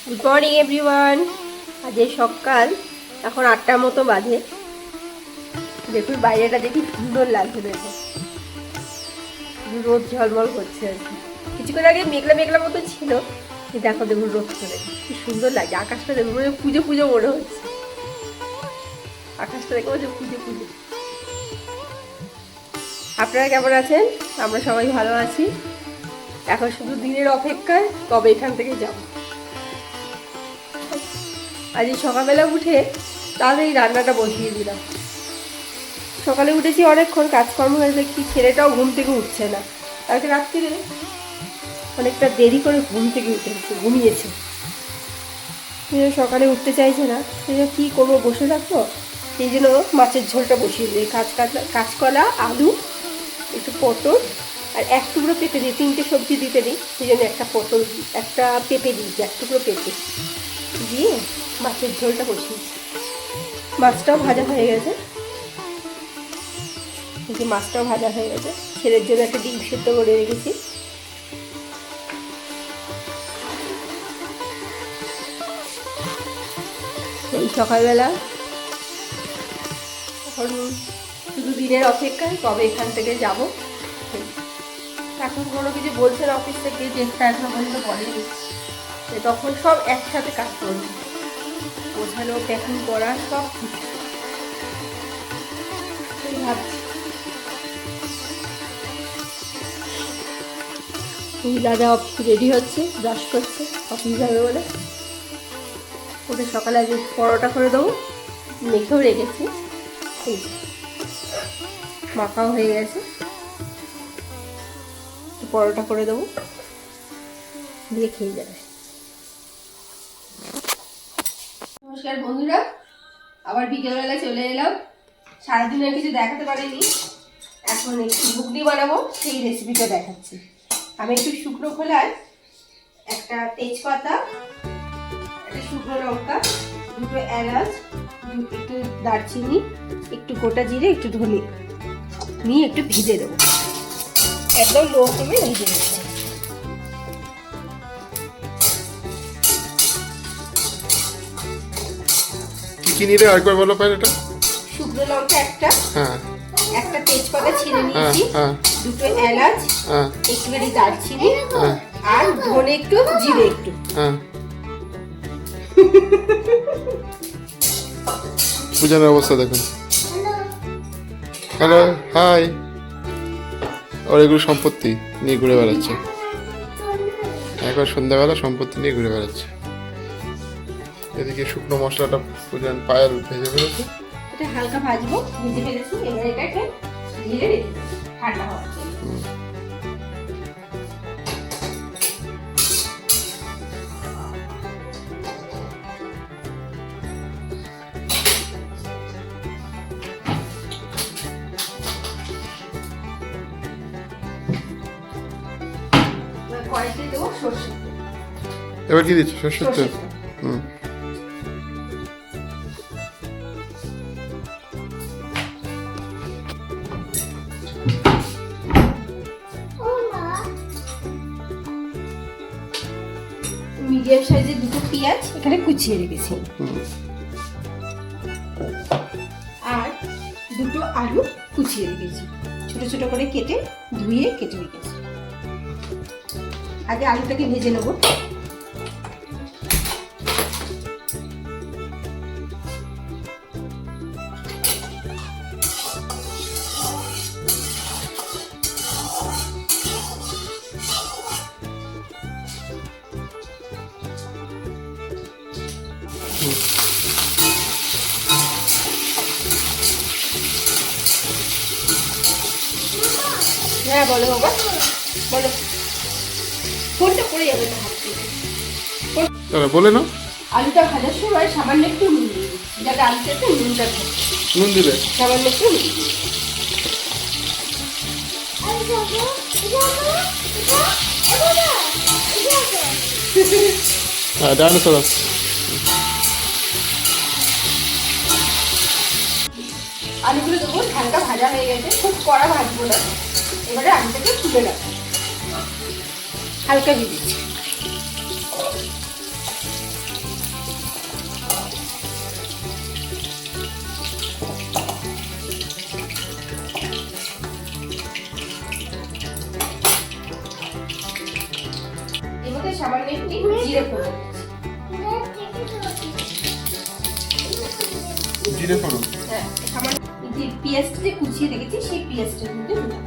Good morning everyone. আজ সকাল এখন 8টার মতো বাজে। দেখুন বাইরেটা দেখি সুন্দর লাগছে, দেখো রোদ ঝলমল করছে আর কি। কিছুক্ষণ আগে মেঘলা মেঘলা মতো ছিল, দেখো দেখুন রোদ চলে কি সুন্দর লাগছে। আকাশটা দেখুন মনে পুজো পুজো মনে হচ্ছে, আকাশটা দেখো যে পুজো পুজো। আপনারা কেমন আছেন? আমরা সবাই ভালো আছি। এখন শুধু দিনের অপেক্ষায় কবে এখান থেকে যাব। আজ সকালবেলা উঠে তাহলে এই রান্নাটা বসিয়ে দিলাম। সকালে উঠেছি অনেকক্ষণ, কাজকর্ম হয়ে দেখছি ছেলেটাও ঘুম থেকে উঠছে না। কালকে রাত্রিরে অনেকটা দেরি করে ঘুম থেকে ঘুমিয়েছে, সকালে উঠতে চাইছে না। সেই জন্য কী করবো, বসে রাখবো, সেই জন্য মাছের ঝোলটা বসিয়ে দিই। কাঁচকলা, আলু, একটু পটল আর এক টুকরো পেঁপে দিই। 3টে সবজি দিতে দিই, সেই জন্য একটা পেঁপে দিয়েছি, এক টুকরো পেঁপে দিয়ে মাছের ঝোলটা বসিয়েছি। মাছটাও ভাজা হয়ে গেছে, মাছটাও ভাজা হয়ে গেছে। ছেলের জন্য একটা ডিম সেদ্ধ করে রেখেছি। এই সকালবেলা এখন শুধু দিনের অপেক্ষায় কবে এখান থেকে যাব। এখন কোনো কিছু বলছে না অফিস থেকে, যে এখনো পর্যন্ত বলেনি। তখন সব একসাথে কাজ করবে, গোছানো, প্যাকিং করা, সব কিছু ভাবছি। দাদা অফিস রেডি হচ্ছে, ব্রাশ করছে, অফিস যাবে বলে। ওকে সকালে আগে পরোটা করে দেবো, মেখেও রেখেছি, মাখাও হয়ে গেছে। পরোটা করে দেবো, দিয়ে খেয়ে যাবে। নমস্কার বন্ধুরা, আবার বিকেলবেলা চলে এলাম। সারাদিন আর কিছু দেখাতে পারিনি, এখন একটু ঘুগনি বানাবো, সেই রেসিপিটা দেখাচ্ছি। আমি একটু শুকনো খোলায় একটা তেজপাতা, একটা শুকনো লঙ্কা, 2টো এলাচ, একটু দারচিনি, একটু গোটা জিরে, একটু ধনে নিয়ে একটু ভিজে দেবো। একদম লো ফ্লেমে ভিজে দেবো। কি নিলে আরেকবার বলো পাই এটা? শুকনো লঙ্কা একটা, হ্যাঁ, একটা তেজপাতা ছিঁড়ে নিয়েছি, 2টো এলাচ, একটুখানি দারচিনি, আর ধনে একটু, জিরে একটু। পূজার অবস্থা দেখুন। Hello, high. ওর এগুলো সম্পত্তি নিয়ে ঘুরে বেড়াচ্ছে, একবার সন্ধ্যাবেলা সম্পত্তি নিয়ে ঘুরে বেড়াচ্ছে। এদিকে শুকনো মশলাটা পূজান পায়েল ভেজে ফেলেছে, এটা হালকা ভাজবো, ভেজে ফেলেছি। এবার এটাকে ধীরে রেখে ঠান্ডা হওয়ার জন্য। কড়াইতে দেবো সরষে। এবার কি দিচ্ছ? সরষের তেল। মিডিয়াম সাইজের 2টো পেঁয়াজ এখানে কুচিয়ে রেখেছি, আর 2টো আলু কুচিয়ে রেখেছি, ছোট ছোট করে কেটে ধুয়ে কেটে রেখেছি। আগে আলুটাকে ভেজে নেব। হ্যাঁ বলো বাবা, বলো। ফোনটা পড়ে যাবে তো হাত থেকে। বলে না, আলুটা ভাজার সময় সামান্য একটু নুন দিয়ে দিচ্ছি, যাতে আলুটা একটু নুনটা থাকে। নুন দিলে সামান্য একটু নুন দিই। হ্যাঁ, ডাইনোসর আছে। আলুগুলো দেবো, হালকা ভাজা হয়ে গেছে, খুব কড়া ভাজবো না। এবারে আলুটাকে তুলে রাখবো, হালকা ভেজেছি। জিরে ফোড়ন দিচ্ছি। জিরে ফোড়ন। হ্যাঁ, সামান্য যে পেঁয়াজটা যে কুচিয়ে রেখেছি সেই পেঁয়াজটা কিন্তু দিলাম।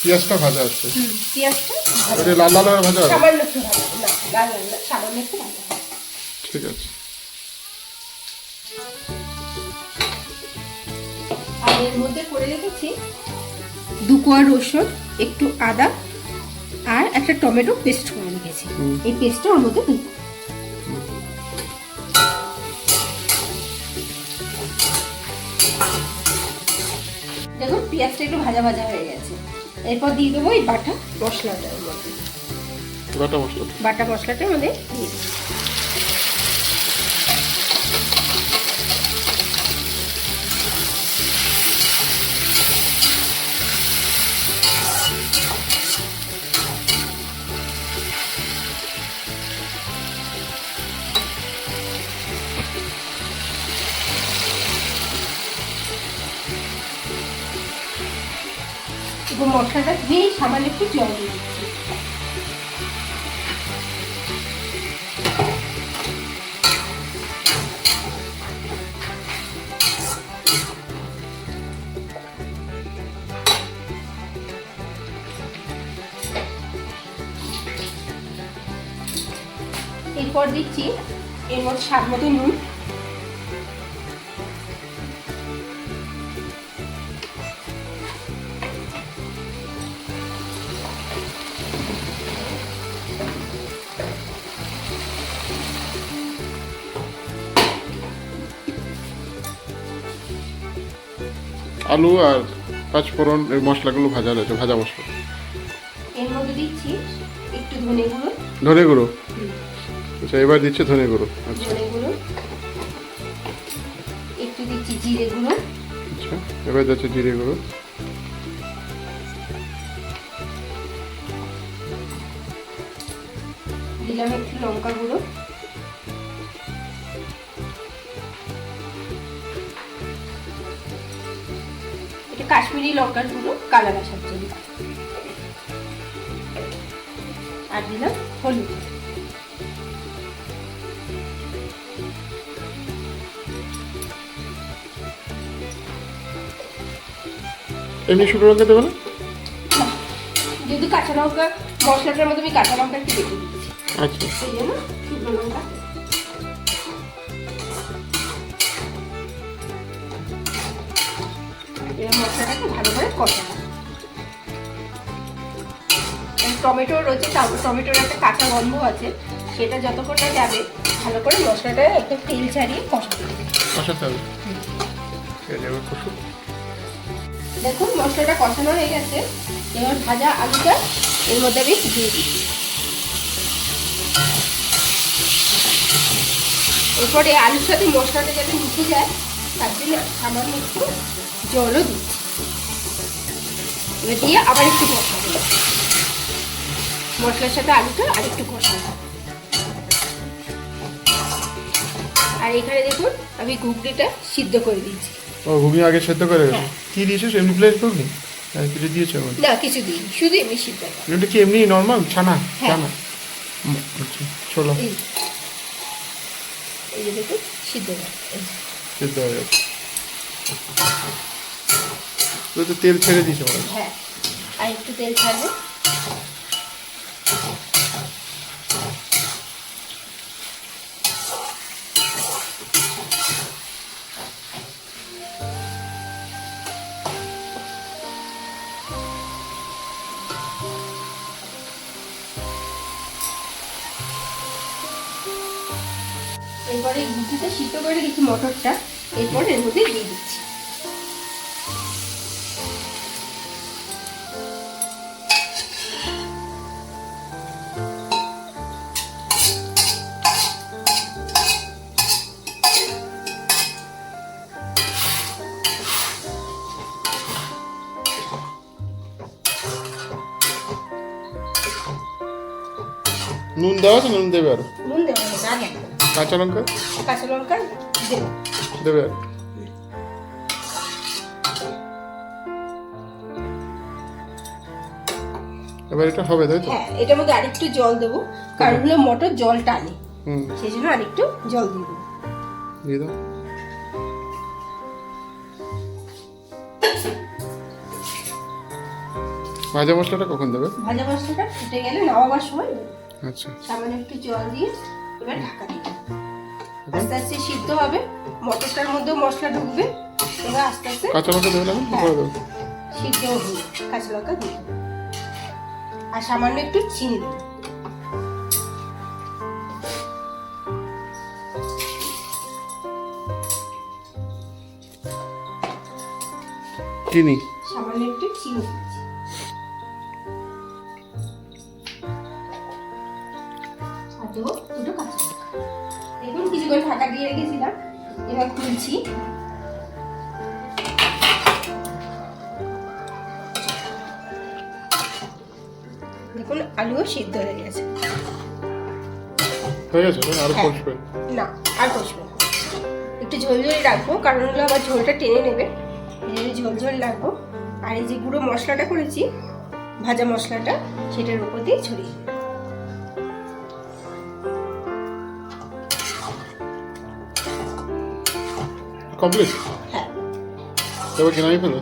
পেঁয়াজটা ভাজা আছে। পেঁয়াজটা ওটা লাল লাল করে ভাজা হবে? সামান্য একটু ভাজা, না লাল লাল না, সামান্য একটু ভাজা। ঠিক আছে। আর এর মধ্যে করে রেখেছি 2 কোয়া রসুন, একটু আদা আর একটা টমেটো পেস্ট করে রেখেছি। এই পেস্টটা ওর মধ্যে দিই। দেখুন পেঁয়াজটা একটু ভাজা ভাজা হয়ে গেছে। এরপর দিয়ে দেবো এই বাটা মশলাটা এর মধ্যে। বাটা মশলাটা আমাদের দিয়ে দিই। এবং মশলাটা দিয়ে সামান্য একটু জল দিয়ে দিচ্ছি। এরপর দিচ্ছি এর মধ্যে স্বাদ মতো নুন, আলু আর পাঁচফোড়ন এই মশলাগুলো ভাজা রয়েছে, ভাজা মশলা। এর মধ্যে দিচ্ছি একটু ধনে গুঁড়ো, ধনে গুঁড়ো। আচ্ছা, এবার দিচ্ছে ধনে গুঁড়ো। আচ্ছা ধনে গুঁড়ো, একটু দিচ্ছি জিরে গুঁড়ো, আচ্ছা, এবার যাচ্ছে জিরে গুঁড়ো। দিলাম একটু লঙ্কা গুঁড়ো, এটা কাশ্মীরি লঙ্কার গুঁড়ো কালার আসার জন্য, আর দিলাম হলুদ। এমনি শুকনো লঙ্কা দেবো না? যেহেতু কাঁচা লঙ্কা মশলাটার মধ্যে আমি কাঁচা লঙ্কা একটু বেটে দিচ্ছি, আচ্ছা, সেই জন্য শুকনো লঙ্কা। এবার মশলাটাকে ভালো করে কষাবো। টমেটোর রয়েছে, টমেটোর একটা কাঁচা গন্ধ আছে, সেটা যতক্ষণ না যাবে ভালো করে মশলাটা একটু তেল ছাড়িয়ে কষাতে হবে। কষাতে হবে। ঠিক আছে, এবার কষুন। দেখুন মশলাটা কষানো হয়ে গেছে। এবার ভাজা আলুটা এর মধ্যে আমি দিয়ে দিচ্ছি। এরপরে আলুর সাথে মশলাটা যাতে মিশে যায় তার জন্য সামান্য একটু জলও দিচ্ছি। এবার দিয়ে আবার একটু কষাবো, মশলার সাথে আলুটা আর একটু কষাবো। আর এখানে দেখুন আমি ঘুগনিটা সিদ্ধ করে দিচ্ছি। ও, ঘুগনি আগে সেদ্ধ করে হ্যাঁ। কি দিয়েছিস? এমনি প্লেট ঘুগনি আর কিছু দিয়েছো? না কিছু দিই, শুধু এমনি সিদ্ধ করা। এটা কি এমনি নর্মাল ছানা? হ্যাঁ। ছানা। আচ্ছা, ছোলা এই এই যে দেখুন সিদ্ধ করা, এই যে। সেদ্ধ হয়ে যাচ্ছে। তো তেল ছেড়ে দিয়েছে মনে হয়। হ্যাঁ, আর একটু তেল ছাড়বো। এরপরে গুটিটা সিদ্ধ করে রেখেছি মটরটা, এরপর এর মধ্যে দিয়ে দিচ্ছি। নুন দেওয়া আছে, নুন দেবে আরো? নুন দেবো না, আর লাগবে না। কাঁচা লঙ্কা কাঁচা লঙ্কা দেবো। দেবে আর? এবার এটা হবে তাই তো? হ্যাঁ, এটার মধ্যে আরেকটু জল দেবো, কারণ হলো মটর জল টানে, হুম, সেই জন্য আরেকটু জল দিয়ে দেবো। দিয়ে দাও। ভাজা মশলাটা কখন দেবে? ভাজা মশলাটা ফুটে গেলে নামাবার সময় দেবো। আচ্ছা, সামান্য একটু জল দিয়ে এবার ঢাকা দিয়ে দেবো। আস্তে আস্তে সিদ্ধ হবে, মটরটার মধ্যেও মশলা ঢুকবে, এবার আস্তে আস্তে কাঁচা লঙ্কা দেবে না? করে দেবো। সিদ্ধ হবে, কাঁচা লঙ্কা দিয়ে দেবো। আর সামান্য একটু চিনি দেবো। চিনি সামান্য একটু চিনি দিচ্ছি। আর দেবো দুটো কাঁচা লঙ্কা। দেখুন কিছুক্ষণ ঢাকা দিয়ে রেখেছিলাম, এবার খুলছি। দেখুন আলুও সিদ্ধ হয়ে গেছে। হয়ে গেছে তাই? আরো হ্যাঁ। কষবে? না, আর কষবে না। একটু ঝোলঝোল রাখবো, কারণ হলো আবার ঝোলটা টেনে নেবে, এই জন্য ঝোলঝোল রাখবো। আর এই যে গুঁড়ো মশলাটা করেছি, ভাজা মশলাটা, সেটার উপর দিয়ে ছড়িয়ে দেবো। কমপ্লিট? হ্যাঁ, এবার কি নামিয়ে ফেলবে?